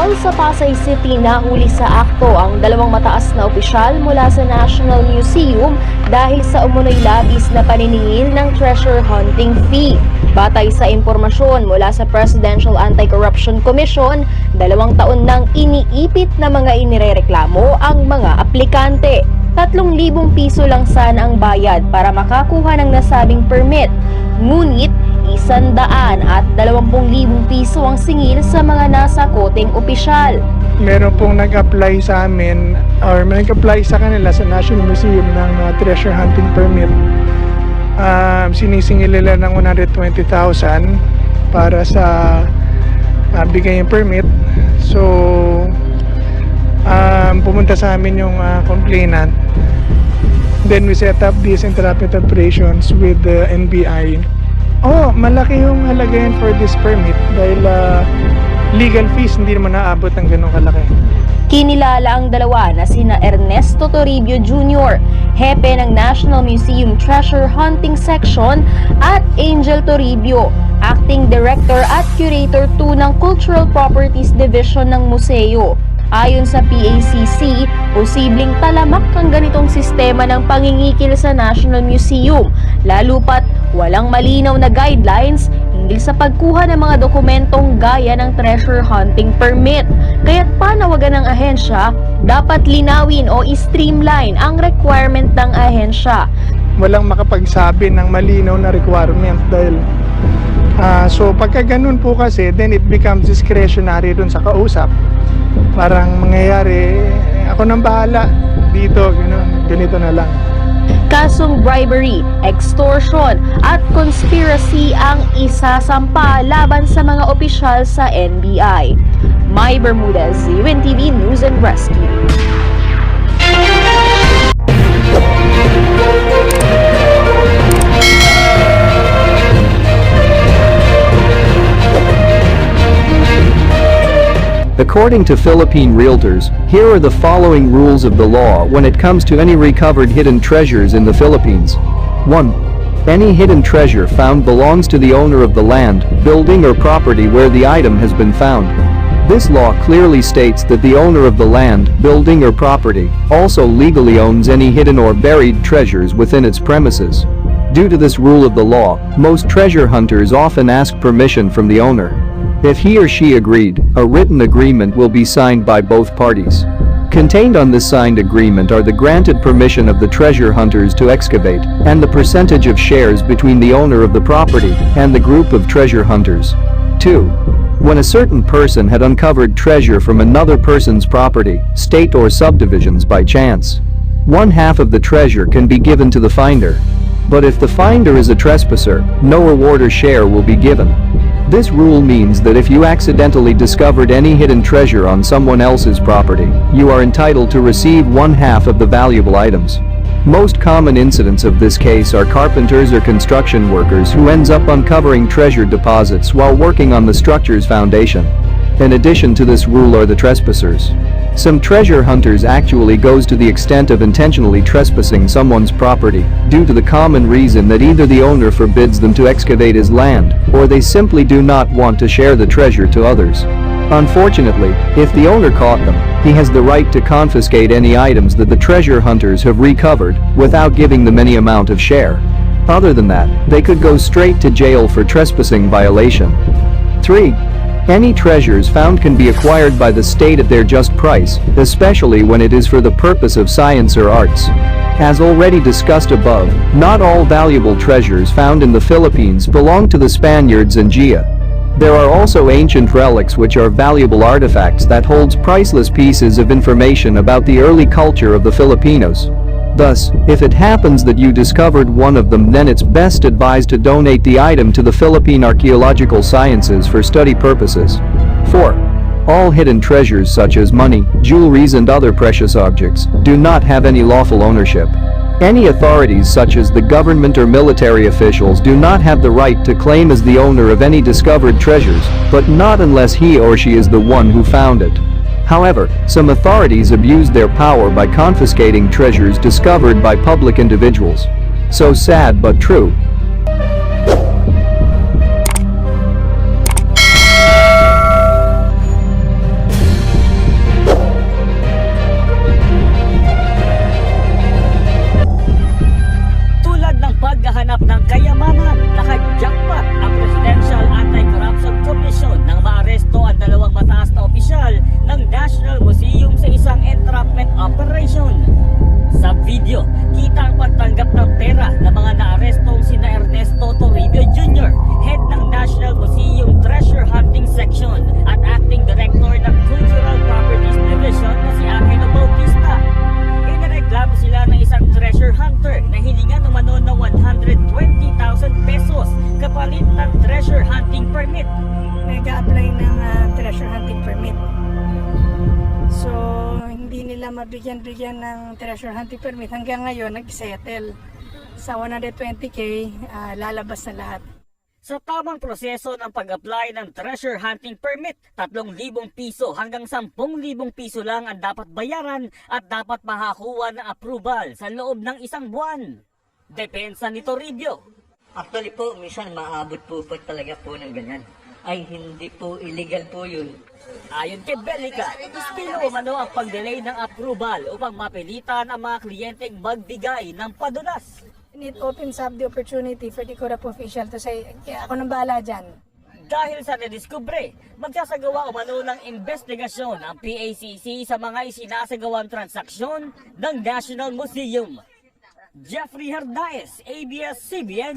Mall sa Pasay City nahuli sa akto ang dalawang mataas na opisyal mula sa National Museum dahil sa umunoy labis na paniningil ng treasure hunting fee. Batay sa impormasyon mula sa Presidential Anti-Corruption Commission, 2 taon nang iniipit na mga inirereklamo ang mga aplikante. 3,000 piso lang sana ang bayad para makakuha ng nasabing permit. Ngunit 120,000 piso ang singil sa mga nasa koteng opisyal. Meron pong nag-apply sa amin or may nag-apply sa kanila sa National Museum ng treasure hunting permit. Sinisingil nila ng 120,000 para sa bigay yung permit. So pumunta sa amin yung complainant. Then we set up these interrupted operations with the NBI. Malaki yung halaga for this permit dahil legal fees hindi naman naabot ng ganun kalaki. Kinilala ang dalawa na sina Ernesto Toribio Jr., hepe ng National Museum Treasure Hunting Section, at Angel Toribio, Acting Director at Curator 2 ng Cultural Properties Division ng museo. Ayon sa PACC, posibleng talamak ang ganitong sistema ng pangingikil sa National Museum, lalo pat walang malinaw na guidelines hinggil sa pagkuha ng mga dokumentong gaya ng treasure hunting permit. Kaya't panawagan ng ahensya, dapat linawin o i-streamline ang requirement ng ahensya. Walang makapagsabi ng malinaw na requirement dahil so pagka ganun po kasi, then it becomes discretionary dun sa kausap. Parang mangyayari, ako nang bahala dito, ganito na lang. Kasong bribery, extortion at conspiracy ang isasampa laban sa mga opisyal sa NBI. May Bermudez, UNTV News and Rescue. According to Philippine realtors, here are the following rules of the law when it comes to any recovered hidden treasures in the Philippines. 1. Any hidden treasure found belongs to the owner of the land, building or property where the item has been found. This law clearly states that the owner of the land, building or property also legally owns any hidden or buried treasures within its premises. Due to this rule of the law, most treasure hunters often ask permission from the owner. If he or she agreed, a written agreement will be signed by both parties. Contained on this signed agreement are the granted permission of the treasure hunters to excavate, and the percentage of shares between the owner of the property and the group of treasure hunters. 2. When a certain person had uncovered treasure from another person's property, state or subdivisions by chance, 1/2 of the treasure can be given to the finder. But if the finder is a trespasser, no reward or share will be given. This rule means that if you accidentally discovered any hidden treasure on someone else's property, you are entitled to receive 1/2 of the valuable items. Most common incidents of this case are carpenters or construction workers who ends up uncovering treasure deposits while working on the structure's foundation. In addition to this rule are the trespassers. Some treasure hunters actually goes to the extent of intentionally trespassing someone's property, due to the common reason that either the owner forbids them to excavate his land, or they simply do not want to share the treasure to others. Unfortunately, if the owner caught them, he has the right to confiscate any items that the treasure hunters have recovered, without giving them any amount of share. Other than that, they could go straight to jail for trespassing violation. 3. Any treasures found can be acquired by the state at their just price, especially when it is for the purpose of science or arts. As already discussed above, not all valuable treasures found in the Philippines belong to the Spaniards and Gia. There are also ancient relics which are valuable artifacts that holds priceless pieces of information about the early culture of the Filipinos. Thus, if it happens that you discovered one of them, then it's best advised to donate the item to the Philippine Archaeological Sciences for study purposes. 4. All hidden treasures such as money, jewelries and other precious objects do not have any lawful ownership. Any authorities such as the government or military officials do not have the right to claim as the owner of any discovered treasures, but not unless he or she is the one who found it. However, some authorities abuse their power by confiscating treasures discovered by public individuals. So sad but true. mabigyan ng treasure hunting permit. Hanggang ngayon, nag-settle. Sa 120K, lalabas na lahat. Sa tamang proseso ng pag-apply ng treasure hunting permit, 3,000 piso hanggang 10,000 piso lang ang dapat bayaran at dapat makakuha ng approval sa loob ng 1 buwan. Depensa ni Toribio. Actually po, minsan maabot po talaga po ng ganyan. Ay, hindi po, illegal po yun. Ayon kay Belica, estilo umano ang pag-delay ng approval upang mapilitan ang mga kliyenteng magbigay ng padulas. And it opens up the opportunity for the corrupt official to say, kaya ako nang bahala dyan. Dahil sa nadiskubre, magsasagawa umano ng investigasyon ang PACC sa mga isinasagawang transaksyon ng National Museum. Jeffrey Herdaez, ABS-CBN